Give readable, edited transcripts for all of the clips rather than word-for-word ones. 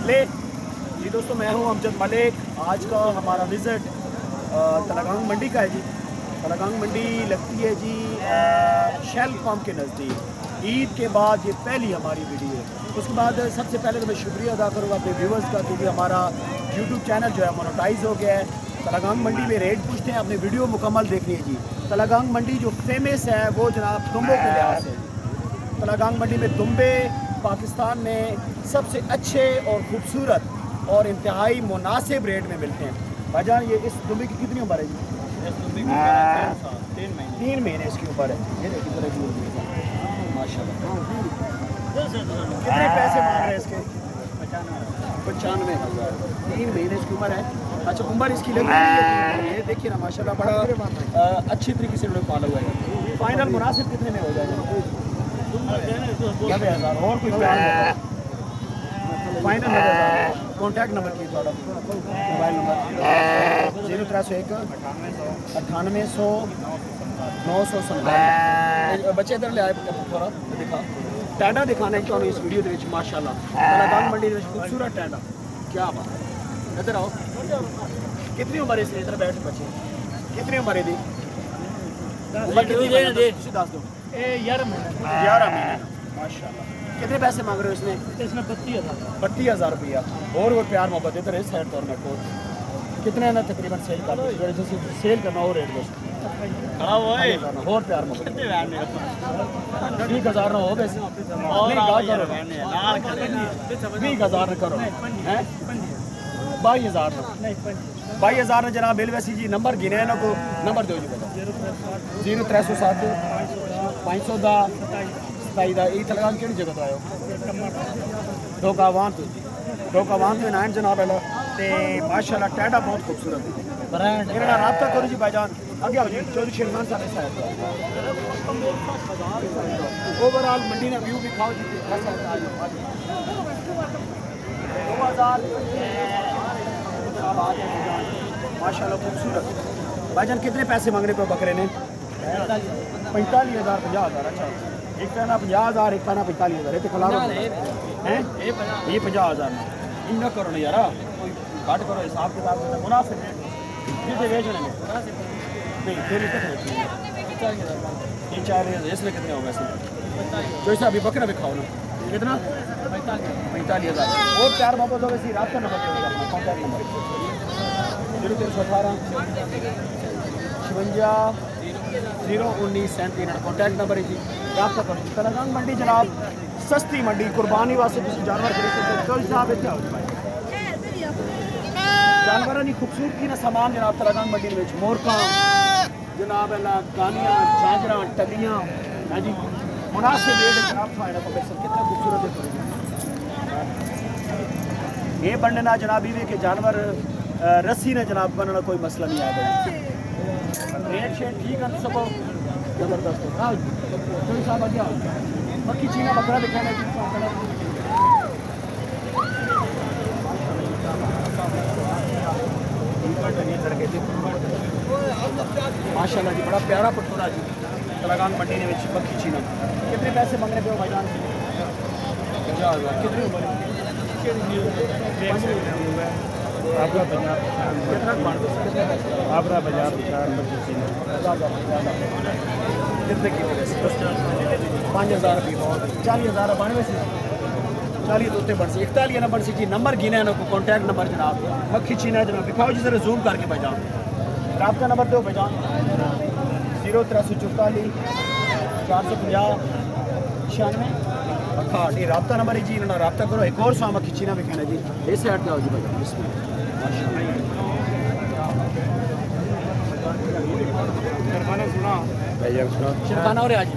ले जी दोस्तों, मैं हूं अमजद मलिक। आज का हमारा विज़िट तलागांग मंडी का है जी। तलागांग मंडी लगती है जी शेल पंप के नज़दीक। ईद के बाद ये पहली हमारी वीडियो है। उसके बाद सबसे पहले तो मैं शुक्रिया अदा करूँगा अपने व्यूवर्स का, क्योंकि हमारा यूट्यूब चैनल जो है मोनेटाइज हो गया है। तलागांग मंडी में रेट पूछते हैं, अपने वीडियो मुकम्मल देखनी है जी। तलागांग मंडी जो फेमस है वो जनाब दुम्बों के लिहाज से। तलागांग मंडी में दुम्बे पाकिस्तान में सबसे अच्छे और ख़ूबसूरत और इंतहाई मुनासिब रेट में मिलते हैं। भाईजान ये इस दुम्बे की कितनी उम्र है जी? इस दुम्बे की 3 महीने इसकी उम्र है। ये देखिए माशाल्लाह। कितने पैसे मांग रहे हैं इसके? 95,000। 3 महीने इसकी उम्र है। अच्छा, उम्र इसकी लग रही है, ये देखिए ना माशाल्लाह, बड़ा अच्छी तरीके से उन्होंने पाला हुआ है। फाइनल मुनासिब कितने में हो जाएगा? 90,000। और कोई फाइनल 90,000। कॉन्टैक्ट नंबर की थोड़ा मोबाइल नंबर 0301 9800 997। बच्चे इधर ले आए थोड़ा दिखा टैंडा दिखाना है इस वीडियो के माशाल्लाह। तलागांग मंडी में खूबसूरत टैंडा, क्या बात। इधर आओ। कितनी उम्र है इसकी? इधर बैठ बच्चे, कितनी उम्र है दी? उम्र कितनी है? दस दो। 11 महीने माशाल्लाह। कितने पैसे मांग रहे हो इसने? इसमें 32,000 रुपया। और प्यार मोहब्बत इधर इस साइड तौर में को कितने ना तकरीबन सेल कर जैसे सेल करना हो रेट बस और प्यार मोहब्बत 20,000 ना हो वैसे 20,000 करो 22,000 ना जनाब। बिल वैसी जी नंबर गिने ना को नंबर दो जी। 0307 510 27। तलागांग केड़ी जगह तो आयो? ढोकावान तो नाइन जनाब है ते माशाल्लाह टैडा बहुत खूबसूरत ब्रांड। इन्होंने रब्ता करो जी भाईजान, आगे आओ जी। चौधरी शेरमान साहब साहब ओवरऑल मंडी ना व्यू भी खाओ जी। 2000 माशाल्लाह खूबसूरत। भाईजान कितने पैसे मांग रहे पे बकरे ने? 45,000 50,000। अच्छा, एक का ना 50,000, एक का ना 45,000। ये खिला हैं ये 50,000 इन करो ना यार, घट करो हिसाब किताब मुनासिब जिसे बेचने में नहीं तेरी ये 4,000। इसमें कितने होगा इसमें? जो इसे अभी बकरा भी खाओ ना कितना? 45,000। और 4 मोहब्बत होगा इसी रात का number contact number 0318 56 019 contact number है जी। राब्ता करो। तलागांग मंडी जनाब सस्ती मंडी, कुर्बानी वास्ते किसी जानवर खरीद सकते हो। साहब इतना जानवर की खूबसूरती ना सामान जनाब तलागांग मंडी में मोरका जनाब गानियाँ झांझरा टलियाँ है जी मुनासिब रेट जनाब। फायदा तो कितना खूबसूरत है ये बनने ना जनाब। ये के जानवर रस्सी ने जनाब बनना कोई मसला नहीं आता। रेट शेट ठीक है सब जबरदस्त है। साहब आगे बाकी चीना बकरा दिखाना माशाल्लाह जी, बड़ा प्यारा पटोरा जी। तलागांग मंडी ने बक्की चीना कितने पैसे मंगने पे हो भाईजान? 50,000। कितनी उम्र है? आपका 50 कितने की 5,000 रुपये बहुत 40,000 बनवे से 40 तो बढ़ से 41 नंबर से जी नंबर गिने ना को कॉन्टैक्ट नंबर जनाब मक्खी चीना जनाब दिखाओ जी जरा जूम करके भाईजान। आपका नंबर दो भाईजान 0344 450 96 68। ये रब्ता नंबर है जी, इन्होंने रब्ता करो। एक और सामा खिंचीना भी कहना जी इस साइड पे आओ जी भाई। शिरखाना और आज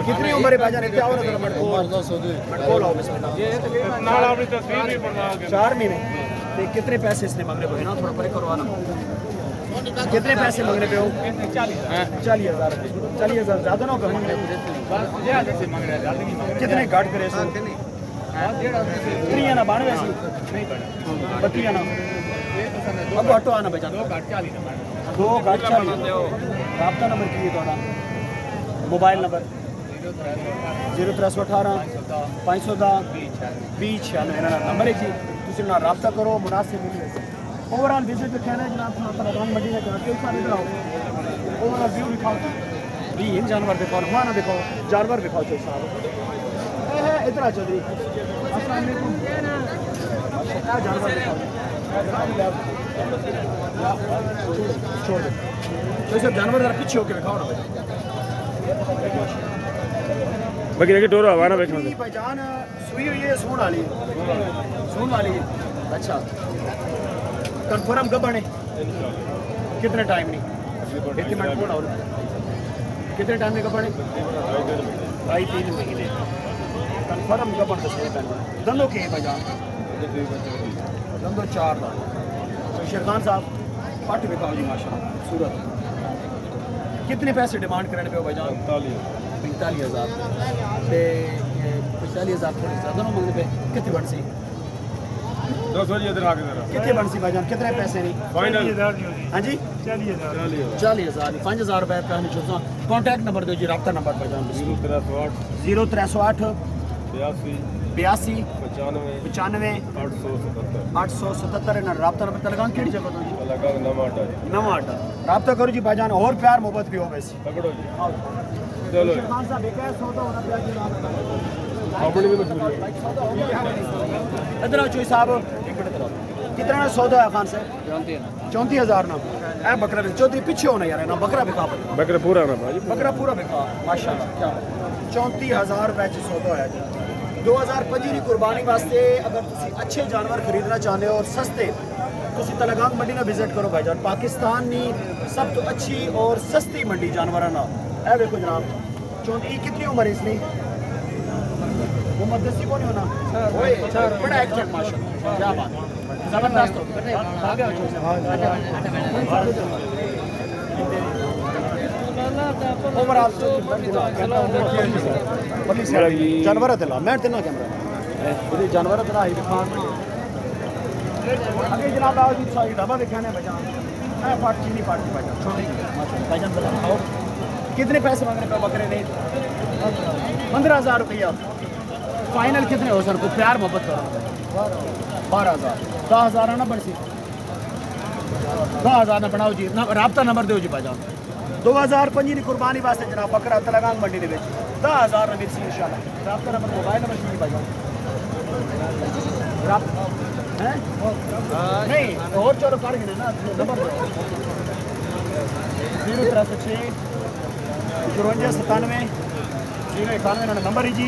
कितनी उम्र है भाईजान? क्या हो रहा है? 4 महीने। कितने पैसे इसने मांग रहे हो ना? थोड़ा परे करवाना। कितने पैसे मांग रहे हो? 40,000। 40,000 ज़्यादा ना होगा? कितने घट करे ना 92 32 ना अब ऑटो आना बचा 2 घट 40 रब्ता नंबर की थोड़ा मोबाइल नंबर 0318 510 2096 मेरा नंबर है जी। तुम ना रब्ता करो मुनासिब मिले। ओवरऑल विजिट दिखाना है जनाब तलगांग मंडी में कई सारे दिखाओ ओवरऑल व्यू दिखाओ भी इन जानवर दिखाओ ना दिखाओ जानवर दिखाओ चल साहब इतना चौधरी अस्सलाम वालेकुम क्या जानवर दिखाओ छोड़ दो तो सब जानवर जरा पीछे होके दिखाओ ना बकरी के डोरा हवाना बैठना पहचान सुई हुई है सून वाली अच्छा कंफर्म कब बने कितने टाइम नहीं कितने टाइम में कब बने 2.5-3 महीने कंफर्म कब बन दंदों के पहचान दंदों 4 लाख तो शेरखान साहब पट बिकाओ जी माशाल्लाह सूरत कितने पैसे डिमांड करने पे हो भाईजान 45,000 पे 45,000 थोड़ी ज़्यादा ना मंगने पे कितनी बन सी 200 इधर आके जरा कितने बन सी भाईजान कितने पैसे नहीं फाइनल हाँ जी 40,000 5,000 रुपए का नहीं छोड़ता कॉन्टैक्ट नंबर दो जी रब्ता नंबर भाईजान 0308 82 95 877 रब्ता नंबर तलगांग केड़ी जगह तो जी नवा आटा रब्ता करो जी भाईजान और प्यार मोहब्बत भी हो वैसे पकड़ो जी चलो खान साहब एक सौदा होना प्यार जी अपनी भी मजबूरी इधर आओ चोई साहब कितना ना सौदा है खान साहब 34,000 ना ए बकरा चौधरी पीछे होना यार ना बकरा बिका बकरा पूरा ना भाई बकरा पूरा बिका माशाल्लाह क्या 34,000 रुपए च सौदा है जी 2025 की कुर्बानी वास्ते अगर तुसी अच्छे जानवर खरीदना चाहते हो और सस्ते तुसी तलगांग मंडी ना विजिट करो भाईजान पाकिस्तान की सब तो अच्छी और सस्ती मंडी जानवर ना ए देखो जनाब 34 कितनी उम्र है इसकी उम्र 10 को नहीं होना ओए बड़ा एक्टिव माशाल्लाह क्या बात जबरदस्त हो आ गया ओवरऑल जानवर दिला मैं तेना कैमरा ये जानवर दिला ही दिखा अगे जनाब आओ जी सारी ढाबा दिखाने बजान मैं पार्ट चीनी पार्टी बजान छोटी भाईजान बताओ कितने पैसे मांग रहे हो बकरे ने 15,000 रुपया फाइनल कितने हो सर को प्यार मोहब्बत करो 12,000 10,000 ना बढ़ सी 10,000 ना बनाओ जी ना रब्ता नंबर दो जी भाईजान 2025 की कुर्बानी वास्ते जनाब बकरा तलगांग मंडी के 10,000 मिल सी इंशाल्लाह रब्ता नंबर मोबाइल नंबर सी भाईजान हैं नहीं और चलो कर गिने ना नंबर 0306 54 97 091 नंबर ही जी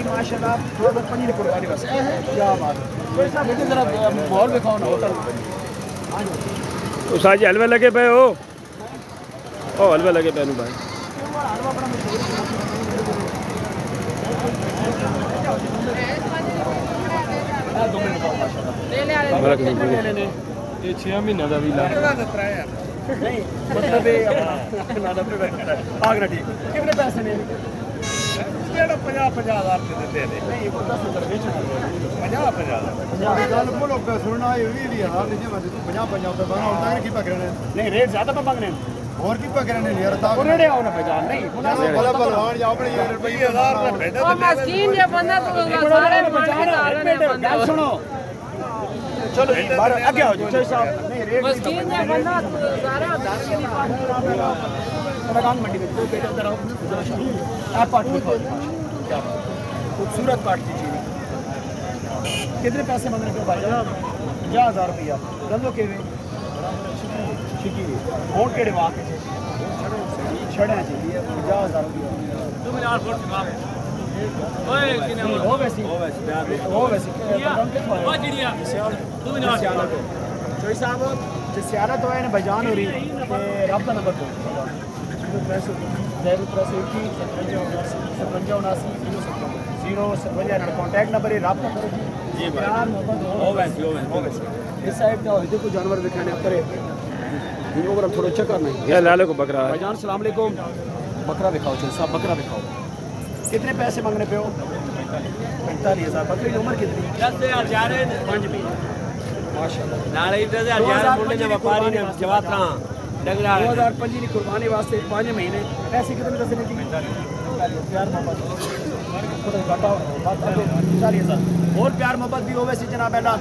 माशाल्लाह 2025 की कुर्बानी वास्ते क्या बात कोई साहब बेटे जरा माहौल दिखाओ ना होटल तो साजी हलवा लगे पे हो ओ हलवा लगे पे भाई ये 6 महीने का भी नहीं मतलब आगरा ठीक कितने पैसे ने 50,000 देते हैं नहीं वो 10,000 बेचना 50,000 बोलो पे सुनना है 20,000 नीचे मत 50,000 पे बना होता है कि पकड़ने नहीं रेट ज्यादा पे मांगने और की पकड़ने यार ता और रेट आओ ना पहचान नहीं भला भलवान जाओ अपने यार रुपये 20,000 पे भेज ओ मस्कीन ये बंदा तो सारे गल सुनो चलो जी बाहर आगे आओ जी साहब नहीं रेट मस्कीन ये बंदा सारे उधार के लिए तलगांग मंडी में कोई बेटा उधर आओ आप पार्ट में क्या खूबसूरत पार्ट दीजिए कितने पैसे मांग रहे हो भाई 50,000 रुपया दंदों के वे शिकी और केड़े वाक छड़े जी 50,000 रुपया 2 मिनट फोन से ओए किने वो वैसी ओ चिड़िया 2 मिनट चोई साहब जो सियारत हो ने बजान हो रही रब्ता नंबर दो 057 कॉन्टैक्ट नंबर है रब्ता करो जी प्यार मोहब्बत हो वैसे इस साइड का हो को जानवर दिखाने करे इनको बड़ा थोड़ा चेक करना है ये लाले को बकरा है भाईजान अस्सलाम वालेकुम बकरा दिखाओ चल साहब बकरा दिखाओ कितने पैसे मांगने पे हो 45,000 बकरी की उम्र कितनी 10,000 जा रहे 5 महीने माशाल्लाह नाले 10,000 जा रहे मुंडे ने व्यापारी ने जवातरा डगरा 2025 की कुर्बानी वास्ते 5 महीने पैसे कितने दसने की चलिए प्यार मोहब्बत चलिए सर और प्यार मोहब्बत भी होवे सी जनाब पहला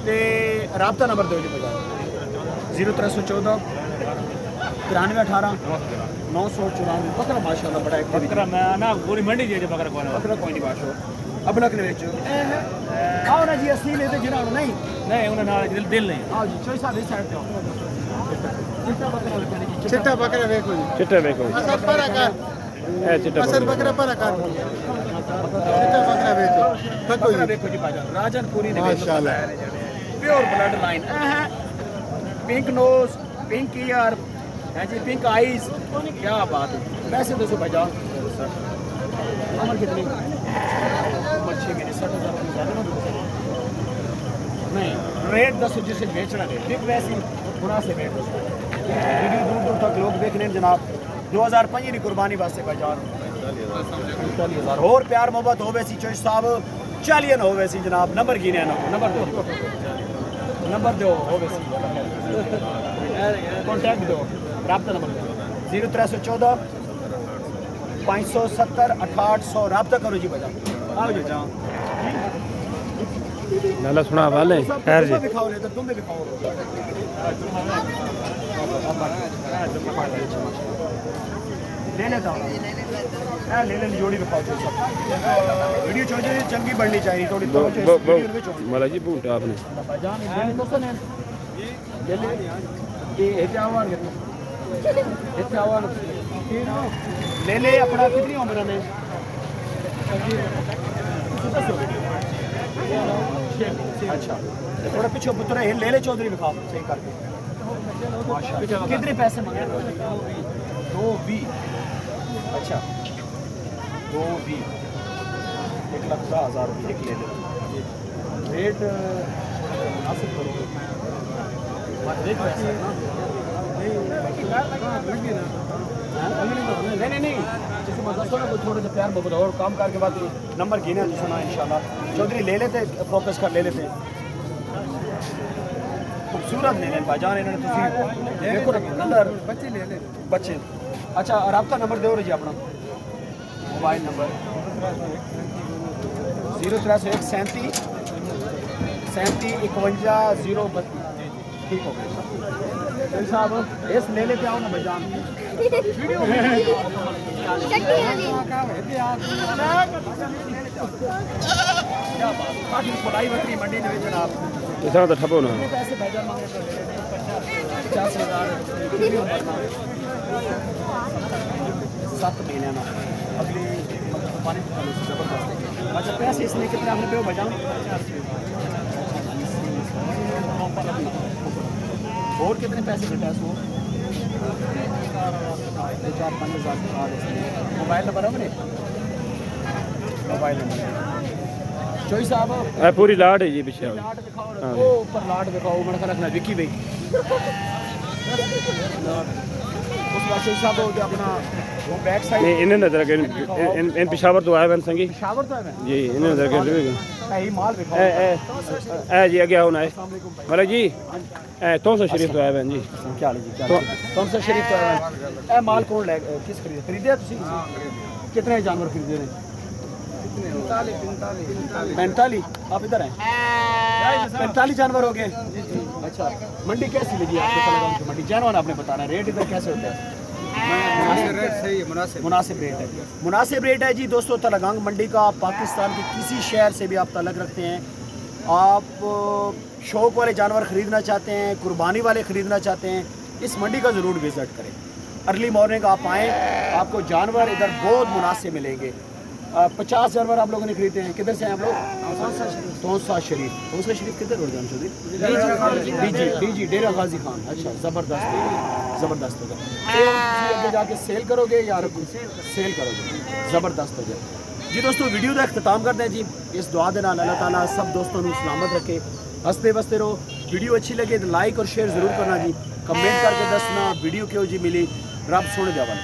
ते राबता नंबर दो जी बजा 0314 9318 994 बकरा माशाल्लाह बड़ा एक्टिव बकरा मैं ना पूरी मंडी जे बकरा कोई बकरा कोई नहीं बाशो अबलक ने बेचो आओ ना जी असली ले ते जिना नहीं नहीं उन्हें नाल दिल नहीं आओ जी चोई साहब इस साइड पे आओ चिट्टा बकरा देखो जी चिट्टा देखो असल पर का ए चिट्टा असल बकरा पर का चिट्टा बकरा देखो देखो बकरा जी देखो जी भाईजान राजनपुरी ने माशाल्लाह pure blood line pink nose pink ear है जी पिंक आईज क्या बात है पैसे दो भाईजान उम्र कितनी उम्र 6 महीने 60,000 रुपये ज़्यादा नहीं रेट 10 जिसे बेचना है ठीक वैसे मुनासिब रेट वीडियो दूर दूर तक लोग देख रहे हैं जनाब 2005 की कुर्बानी वास्ते भाईजान 45,000 और प्यार मोहब्बत हो वैसी चोइस साहब चलिए ना हो वैसी जनाब नंबर गिने ना नंबर दो हो वैसी कॉन्टैक्ट दो राब्ता नंबर 0314 570 6800 राब्ता करो जी बजा आओ जी जाओ नाला सुना वाले खैर जी दिखाओ नहीं तो तुम भी दिखाओ ले लेता हूँ ले ले जोड़ी दिखाओ जो सब वीडियो छोटे चंगी बढ़नी चाहिए थोड़ी मला जी बूट आपने भाईजान ले तो सुने ले ये आवाज ले ले अपना कितनी उम्र में अच्छा थोड़ा पीछे पुत्र है ले ले चौधरी दिखाओ सही करके माशाल्लाह कितने पैसे मांगे 220 अच्छा 220 1,10,000 रुपये ले ले रेट मुनासिब करो नहीं जैसे मैं दसो ना कोई थोड़ा सा प्यार बहुत और काम करके बाद नंबर गिने तो सुना इंशाल्लाह चौधरी ले लेते फोकस कर ले लेते खूबसूरत ले लें भाईजान इन्होंने तुसी देखो ना कलर बच्चे ले ले बच्चे अच्छा राब्ता नंबर दो जी अपना मोबाइल नंबर 0301 37 51 032 ठीक हो गया साहब इस ले लेते आओ ना भाईजान वीडियो क्या बात काफी खुदाई बकरी मंडी में जनाब इतना तो ठपो ना पैसे भाईजान मांगे 50,000 7 महीने में अगली पानी जबरदस्त अच्छा पैसे इसने कितने आपने पे भाईजान और कितने पैसे घटा इसको 4-5,000 मोबाइल नंबर है मेरे मोबाइल नंबर चोई साहब पूरी लाट है जी पीछे लाट दिखाओ वो ऊपर लाट दिखाओ मेरा ख्याल रखना विकी भाई उस बात चोई साहब हो गया अपना वो बैक साइड नहीं इन्हें नजर के इन पेशावर तो आए बन संगी शावर तो है मैं जी इन्हें नजर के यही माल दिखाओ ए जी आगे आओ ना मतलब जी तोसा शरीफ तो आए बहन जी क्या हाल है जी कौन सा शरीफ तो है ए माल कौन ले किस खरीदे तुसी कितने जानवर खरीदे ने 45 आप इधर हैं 45 जानवर हो गए अच्छा मंडी कैसी लगी आपको तलगाम की मंडी जैनवन आपने बताना रेट इधर कैसे होता है रेट सही है मुनासिब रेट है मुनासिब रेट है जी दोस्तों तलगांग मंडी का आप पाकिस्तान के किसी शहर से भी आप तलक रखते हैं आप शौक वाले जानवर ख़रीदना चाहते हैं कुर्बानी वाले ख़रीदना चाहते हैं इस मंडी का ज़रूर विज़िट करें अर्ली मॉर्निंग आप आएँ आपको जानवर इधर बहुत मुनासिब मिलेंगे 50 जानवर आप लोगों ने खरीदे हैं किधर से हैं आप लोग तौसा शरीफ किधर हो जान चौधरी जी डेरा गाजी खान अच्छा ज़बरदस्त होगा आगे जाके सेल करोगे या सेल करोगे ज़बरदस्त हो गया जी दोस्तों वीडियो का अख्ताम करते हैं जी इस दुआ के नाल अल्लाह ताला सब दोस्तों को सलामत रखे हंसते बसते रहो वीडियो अच्छी लगे तो लाइक और शेयर ज़रूर करना जी कमेंट करके दसना वीडियो क्यों जी मिली रब सुन जावा